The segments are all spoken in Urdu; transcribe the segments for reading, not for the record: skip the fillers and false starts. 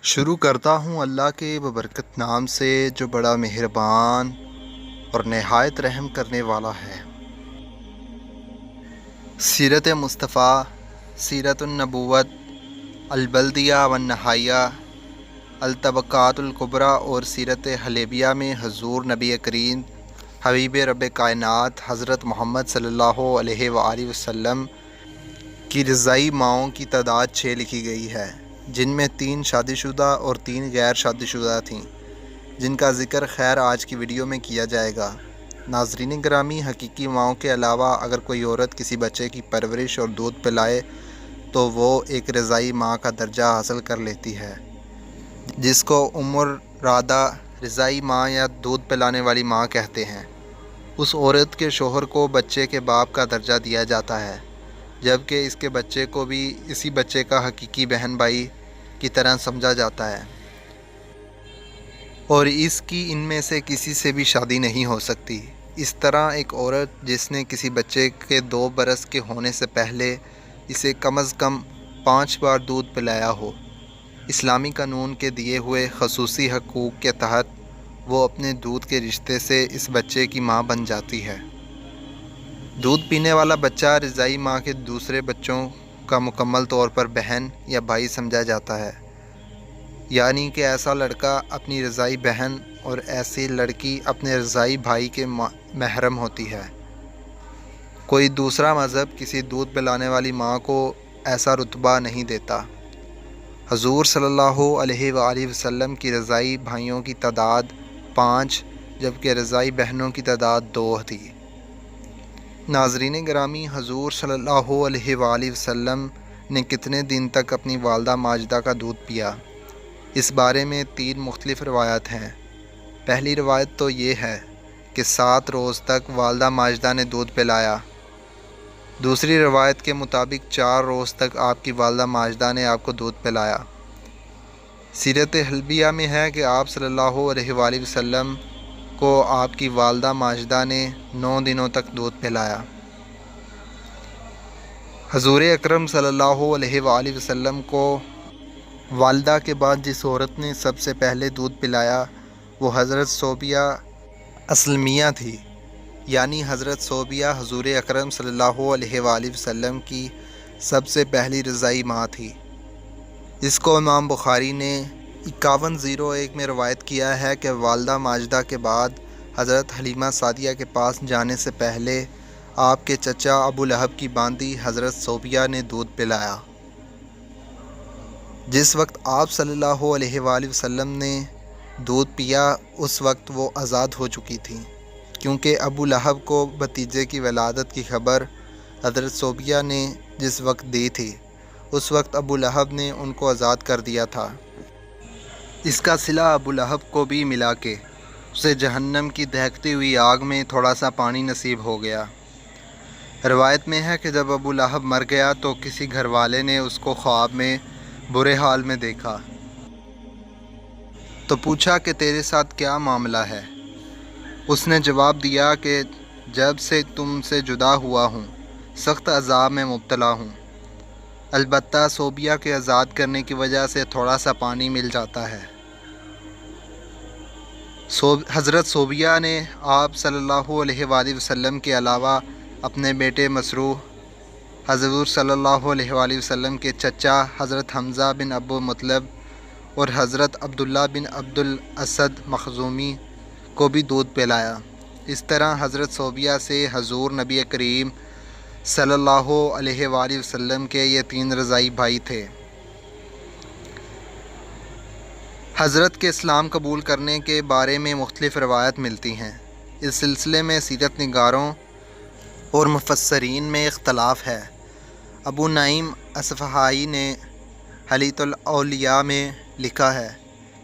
شروع کرتا ہوں اللہ کے ببرکت نام سے جو بڑا مہربان اور نہایت رحم کرنے والا ہے۔ سیرت مصطفیٰ، سیرت النبوت، البلدیہ والنہائیہ، الطبقات الکبریٰ اور سیرت حلیبیہ میں حضور نبی کریم حبیب رب کائنات حضرت محمد صلی اللہ علیہ وآلہ وسلم کی رضائی ماؤں کی تعداد 6 لکھی گئی ہے، جن میں 3 شادی شدہ اور 3 غیر شادی شدہ تھیں، جن کا ذکر خیر آج کی ویڈیو میں کیا جائے گا۔ ناظرین گرامی، حقیقی ماؤں کے علاوہ اگر کوئی عورت کسی بچے کی پرورش اور دودھ پلائے تو وہ ایک رضائی ماں کا درجہ حاصل کر لیتی ہے، جس کو رادہ رضائی ماں یا دودھ پلانے والی ماں کہتے ہیں۔ اس عورت کے شوہر کو بچے کے باپ کا درجہ دیا جاتا ہے، جبکہ اس کے بچے کو بھی اسی بچے کا حقیقی بہن بھائی کی طرح سمجھا جاتا ہے، اور اس کی ان میں سے کسی سے بھی شادی نہیں ہو سکتی۔ اس طرح ایک عورت جس نے کسی بچے کے 2 برس کے ہونے سے پہلے اسے کم از کم 5 بار دودھ پلایا ہو، اسلامی قانون کے دیے ہوئے خصوصی حقوق کے تحت وہ اپنے دودھ کے رشتے سے اس بچے کی ماں بن جاتی ہے۔ دودھ پینے والا بچہ رضائی ماں کے دوسرے بچوں کا مکمل طور پر بہن یا بھائی سمجھا جاتا ہے، یعنی کہ ایسا لڑکا اپنی رضائی بہن اور ایسی لڑکی اپنے رضائی بھائی کے محرم ہوتی ہے۔ کوئی دوسرا مذہب کسی دودھ پلانے والی ماں کو ایسا رتبہ نہیں دیتا۔ حضور صلی اللہ علیہ وآلہ وسلم کی رضائی بھائیوں کی تعداد 5 جبکہ رضائی بہنوں کی تعداد 2 تھی۔ ناظرین گرامی، حضور صلی اللہ علیہ وآلہ وسلم نے کتنے دن تک اپنی والدہ ماجدہ کا دودھ پیا؟ اس بارے میں 3 مختلف روایات ہیں۔ پہلی روایت تو یہ ہے کہ 7 روز تک والدہ ماجدہ نے دودھ پلایا۔ دوسری روایت کے مطابق 4 روز تک آپ کی والدہ ماجدہ نے آپ کو دودھ پلایا۔ سیرت حلیبیہ میں ہے کہ آپ صلی اللہ علیہ وآلہ وسلم کو آپ کی والدہ ماجدہ نے 9 دنوں تک دودھ پلایا۔ حضور اکرم صلی اللہ علیہ وآلہ وسلم کو والدہ کے بعد جس عورت نے سب سے پہلے دودھ پلایا وہ حضرت صوبیہ اسلمیہ تھی، یعنی حضرت صوبیہ حضور اکرم صلی اللہ علیہ وآلہ وسلم کی سب سے پہلی رضائی ماں تھی۔ اس کو امام بخاری نے 5101 میں روایت کیا ہے کہ والدہ ماجدہ کے بعد حضرت حلیمہ سعدیہ کے پاس جانے سے پہلے آپ کے چچا ابو لہب کی باندی حضرت صوبیہ نے دودھ پلایا۔ جس وقت آپ صلی اللہ علیہ وآلہ وسلم نے دودھ پیا اس وقت وہ آزاد ہو چکی تھیں، کیونکہ ابو لہب کو بھتیجے کی ولادت کی خبر حضرت صوبیہ نے جس وقت دی تھی اس وقت ابو لہب نے ان کو آزاد کر دیا تھا۔ اس کا صلہ ابو لہب کو بھی ملا کہ اسے جہنم کی دہکتی ہوئی آگ میں تھوڑا سا پانی نصیب ہو گیا۔ روایت میں ہے کہ جب ابو لہب مر گیا تو کسی گھر والے نے اس کو خواب میں برے حال میں دیکھا تو پوچھا کہ تیرے ساتھ کیا معاملہ ہے؟ اس نے جواب دیا کہ جب سے تم سے جدا ہوا ہوں سخت عذاب میں مبتلا ہوں، البتہ صوبیہ کے آزاد کرنے کی وجہ سے تھوڑا سا پانی مل جاتا ہے۔ حضرت صوبیہ نے آپ صلی اللہ علیہ وآلہ وسلم کے علاوہ اپنے بیٹے مسروح، حضور صلی اللہ علیہ وآلہ وسلم کے چچا حضرت حمزہ بن ابو مطلب اور حضرت عبداللہ بن عبد الاسد مخزومی کو بھی دودھ پلایا۔ اس طرح حضرت صوبیہ سے حضور نبی کریم صلی اللہ علیہ وآلہ وسلم کے یہ 3 رضائی بھائی تھے۔ حضرت کے اسلام قبول کرنے کے بارے میں مختلف روایات ملتی ہیں۔ اس سلسلے میں سیرت نگاروں اور مفسرین میں اختلاف ہے۔ ابو نعیم اصفہانی نے حلیۃ الاولیاء میں لکھا ہے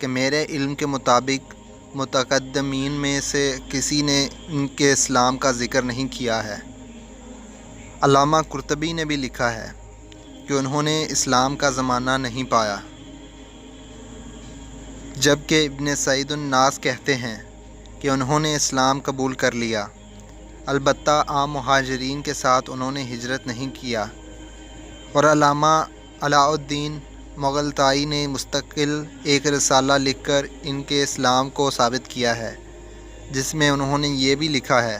کہ میرے علم کے مطابق متقدمین میں سے کسی نے ان کے اسلام کا ذکر نہیں کیا ہے۔ علامہ قرطبی نے بھی لکھا ہے کہ انہوں نے اسلام کا زمانہ نہیں پایا، جبکہ ابن سعید الناس کہتے ہیں کہ انہوں نے اسلام قبول کر لیا، البتہ عام مہاجرین کے ساتھ انہوں نے ہجرت نہیں کیا۔ اور علامہ علاء الدین مغلطائی نے مستقل ایک رسالہ لکھ کر ان کے اسلام کو ثابت کیا ہے، جس میں انہوں نے یہ بھی لکھا ہے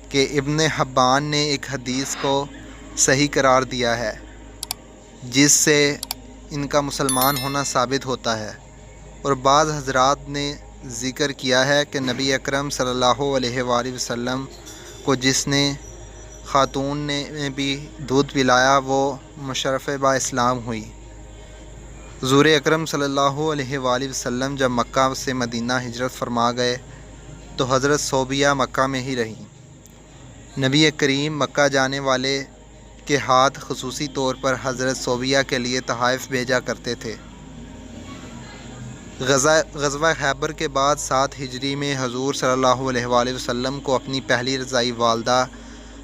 کہ ابن حبان نے ایک حدیث کو صحیح قرار دیا ہے جس سے ان کا مسلمان ہونا ثابت ہوتا ہے، اور بعض حضرات نے ذکر کیا ہے کہ نبی اکرم صلی اللہ علیہ وآلہ وسلم کو جس نے خاتون نے بھی دودھ پلایا وہ مشرف با اسلام ہوئی۔ حضور اکرم صلی اللہ علیہ وآلہ وسلم جب مکہ سے مدینہ ہجرت فرما گئے تو حضرت صوبیہ مکہ میں ہی رہیں۔ نبی کریم مکہ جانے والے کے ہاتھ خصوصی طور پر حضرت صوبیہ کے لیے تحائف بھیجا کرتے تھے۔ غزوہ خیبر کے بعد 7 ہجری میں حضور صلی اللہ علیہ وآلہ وسلم کو اپنی پہلی رضائی والدہ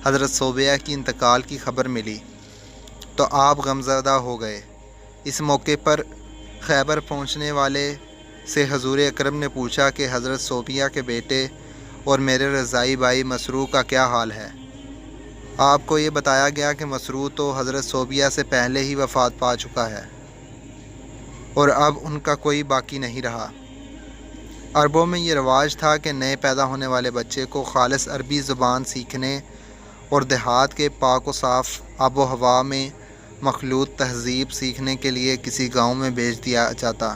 حضرت صوبیہ کی انتقال کی خبر ملی تو آپ غمزدہ ہو گئے۔ اس موقع پر خیبر پہنچنے والے سے حضور اکرم نے پوچھا کہ حضرت صوبیہ کے بیٹے اور میرے رضائی بھائی مسروع کا کیا حال ہے؟ آپ کو یہ بتایا گیا کہ مسروع تو حضرت صوبیہ سے پہلے ہی وفات پا چکا ہے اور اب ان کا کوئی باقی نہیں رہا۔ عربوں میں یہ رواج تھا کہ نئے پیدا ہونے والے بچے کو خالص عربی زبان سیکھنے اور دیہات کے پاک و صاف آب و ہوا میں مخلوط تہذیب سیکھنے کے لیے کسی گاؤں میں بھیج دیا جاتا۔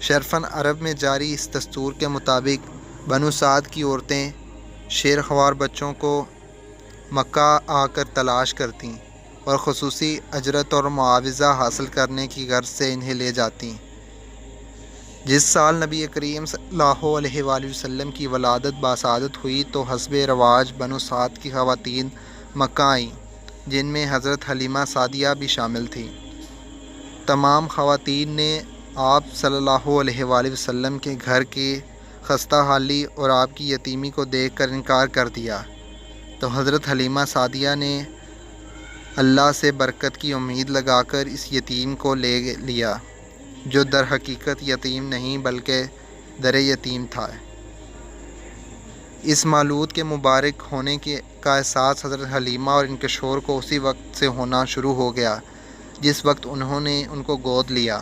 شرفاً عرب میں جاری اس دستور کے مطابق بنو سعد کی عورتیں شیر خوار بچوں کو مکہ آ کر تلاش کرتیں اور خصوصی اجرت اور معاوضہ حاصل کرنے کی غرض سے انہیں لے جاتیں۔ جس سال نبی کریم صلی اللہ علیہ وآلہ وسلم کی ولادت باسعادت ہوئی تو حسب رواج بنو سعد کی خواتین مکہ آئیں، جن میں حضرت حلیمہ سعدیہ بھی شامل تھیں۔ تمام خواتین نے آپ صلی اللہ علیہ وآلہ وسلم کے گھر کی خستہ حالی اور آپ کی یتیمی کو دیکھ کر انکار کر دیا تو حضرت حلیمہ سعدیہ نے اللہ سے برکت کی امید لگا کر اس یتیم کو لے لیا جو در حقیقت یتیم نہیں بلکہ در یتیم تھا۔ اس مولود کے مبارک ہونے کا احساس حضرت حلیمہ اور ان کے شوہر کو اسی وقت سے ہونا شروع ہو گیا جس وقت انہوں نے ان کو گود لیا۔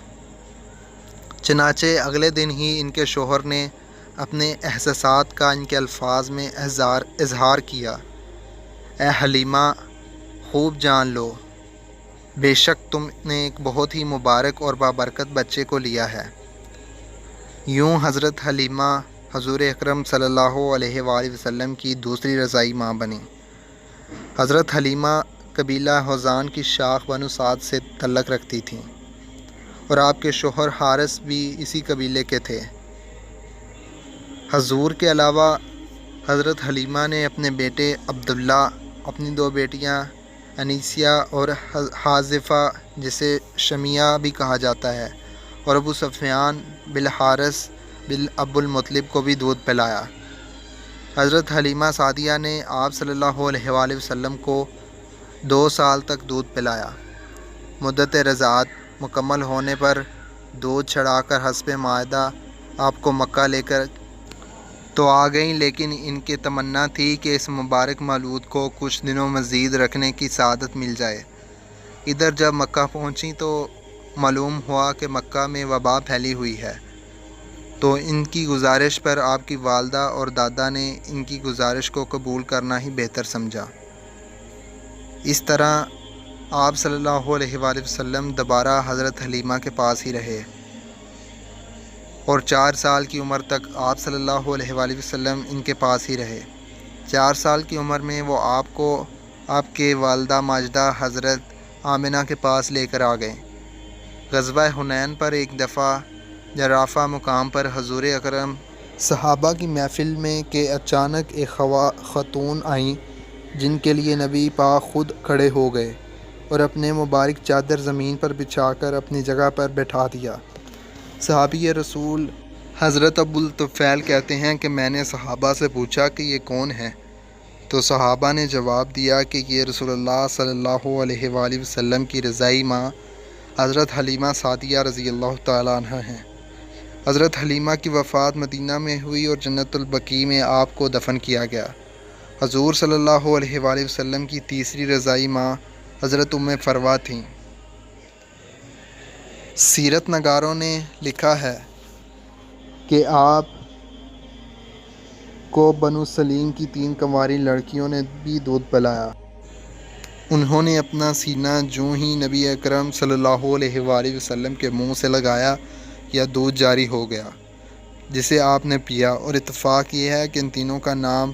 چنانچہ اگلے دن ہی ان کے شوہر نے اپنے احساسات کا ان کے الفاظ میں اظہار کیا، اے حلیمہ خوب جان لو، بے شک تم نے ایک بہت ہی مبارک اور بابرکت بچے کو لیا ہے۔ یوں حضرت حلیمہ حضور اکرم صلی اللہ علیہ وآلہ وسلم کی دوسری رضائی ماں بنی۔ حضرت حلیمہ قبیلہ حوزان کی شاخ بنو سعد سے تعلق رکھتی تھیں اور آپ کے شوہر حارث بھی اسی قبیلے کے تھے۔ حضور کے علاوہ حضرت حلیمہ نے اپنے بیٹے عبداللہ، اپنی 2 بیٹیاں انیسیہ اور حاذفہ جسے شمیہ بھی کہا جاتا ہے، اور ابو سفیان بالحارث بن ابو المطلب کو بھی دودھ پلایا۔ حضرت حلیمہ سعدیہ نے آپ صلی اللہ علیہ وآلہ وسلم کو 2 سال تک دودھ پلایا۔ مدت رضاعت مکمل ہونے پر دودھ چھڑا کر حسب معاہدہ آپ کو مکہ لے کر تو آ گئیں، لیکن ان کی تمنا تھی کہ اس مبارک مولود کو کچھ دنوں مزید رکھنے کی سعادت مل جائے۔ ادھر جب مکہ پہنچیں تو معلوم ہوا کہ مکہ میں وبا پھیلی ہوئی ہے، تو ان کی گزارش پر آپ کی والدہ اور دادا نے ان کی گزارش کو قبول کرنا ہی بہتر سمجھا۔ اس طرح آپ صلی اللہ علیہ وآلہ وسلم دوبارہ حضرت حلیمہ کے پاس ہی رہے اور 4 سال کی عمر تک آپ صلی اللہ علیہ وآلہ وسلم ان کے پاس ہی رہے۔ 4 سال کی عمر میں وہ آپ کو آپ کے والدہ ماجدہ حضرت آمنہ کے پاس لے کر آ گئے۔ غزوہ حنین پر ایک دفعہ جرافہ مقام پر حضور اکرم صحابہ کی محفل میں کہ اچانک ایک خاتون آئیں جن کے لیے نبی پاک خود کھڑے ہو گئے اور اپنے مبارک چادر زمین پر بچھا کر اپنی جگہ پر بٹھا دیا۔ صحابی رسول حضرت ابو الطفیل کہتے ہیں کہ میں نے صحابہ سے پوچھا کہ یہ کون ہے؟ تو صحابہ نے جواب دیا کہ یہ رسول اللہ صلی اللہ علیہ وآلہ وسلم کی رضائی ماں حضرت حلیمہ سعدیہ رضی اللہ تعالیٰ عنہ ہیں۔ حضرت حلیمہ کی وفات مدینہ میں ہوئی اور جنت البقیع میں آپ کو دفن کیا گیا۔ حضور صلی اللہ علیہ وآلہ وسلم کی تیسری رضائی ماں حضرت ام فروہ تھیں۔ سیرت نگاروں نے لکھا ہے کہ آپ کو بنو سلیم کی 3 کنواری لڑکیوں نے بھی دودھ پلایا۔ انہوں نے اپنا سینہ جوں ہی نبی اکرم صلی اللہ علیہ وآلہ وسلم کے منہ سے لگایا یا دودھ جاری ہو گیا جسے آپ نے پیا، اور اتفاق یہ ہے کہ ان تینوں کا نام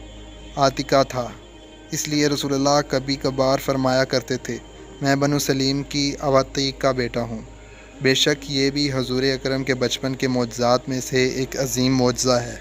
عاتقہ تھا۔ اس لیے رسول اللہ کبھی کبھار فرمایا کرتے تھے، میں بنو سلیم کی عواتق کا بیٹا ہوں۔ بے شک یہ بھی حضور اکرم کے بچپن کے معجزات میں سے ایک عظیم معجزہ ہے۔